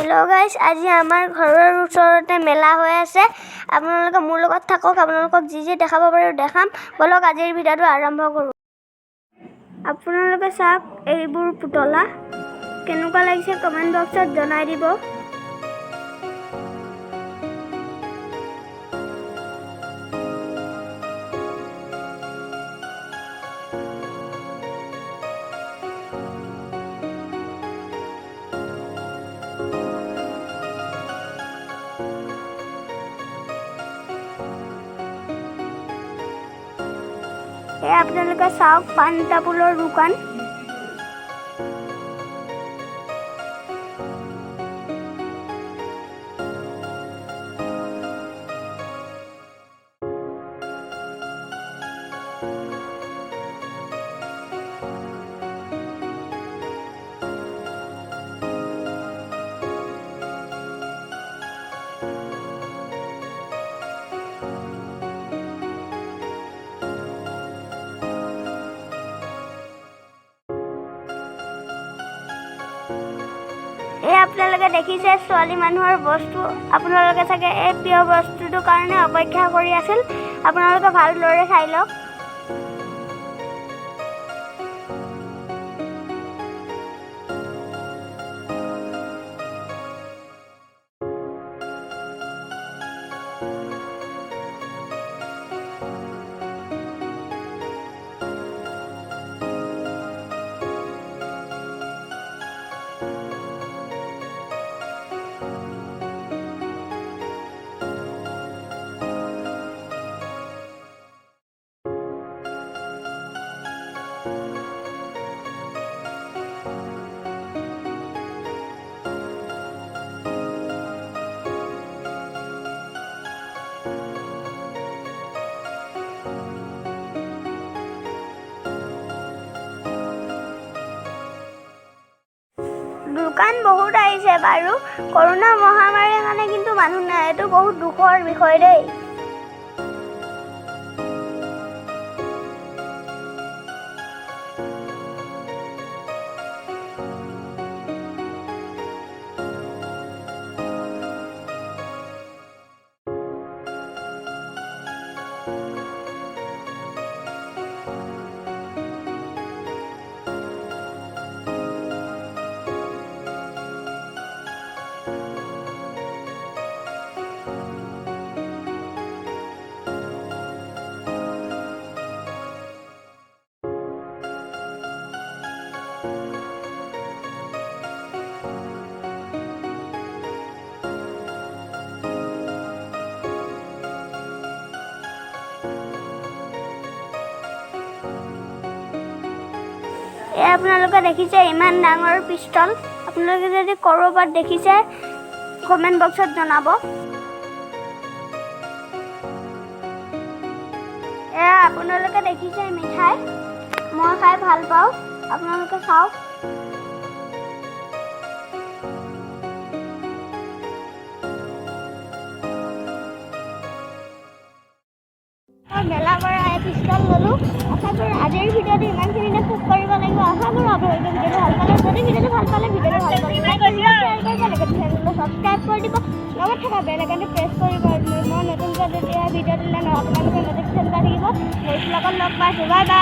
Hello guys, आज आमार घৰৰ ওচৰতে মেলা হৈ আছে। আপোনালোকে মোৰ লগত থাকক, আপোনালোকক যি দেখাব পাৰো দেখাম। বলক আজিৰ ভিডিওটো আৰম্ভ কৰো। আপোনালোকে চাওক এইবোৰ পুতলা কেনেকুৱা লাগিছে কমেন্ট বক্সত জনাই দিব। আপোনালোকে চাওক পানতাপুলৰ দোকান। আপোনালোকে দেখিছে ছোৱালী মানুহৰ বস্তু। আপোনালোকে চাগে এই প্ৰিয় বস্তুটোৰ কাৰণে অপেক্ষা কৰি আছিল। আপোনালোকে ভালদৰে চাই লওক। দোকান বহুত আহিছে বাৰু। কৰোনা মহামাৰীৰ কাৰণে কিন্তু মানুহ নাই, এইটো বহুত দুখৰ বিষয় দেই। আপোনালোকে দেখিছে ইমান ডাঙৰ পিস্তল। আপোনালোকে যদি ক'ৰবাত দেখিছে কমেন্ট বক্সত জনাব। আপোনালোকে দেখিছে মিঠাই, মই খাই ভাল পাওঁ। আপোনালোকে চাওক। মেলা পৰা পিস্তল ল'লো। আশা কৰোঁ আজিৰ ভিডিঅ'টো ইমানখিনিতে শেষ কৰিব লাগিব। আশা কৰোঁ আপোনালোকে ভিডিঅ'টো ভাল পালে। যদি ভিডিঅ'টো ভাল পালে ভিডিঅ'টো ভাল পালে ছাবস্ক্ৰাইব কৰি দিব। লগত থকা বেল আইকনটো প্ৰেছ কৰিব। মই নতুনকৈ যেতিয়া ভিডিঅ' দিলে আপোনালোকে নটিফিকেশ্যন পাই থাকিব। নেক্সট লগত লগ পাইছোঁ। Bye bye.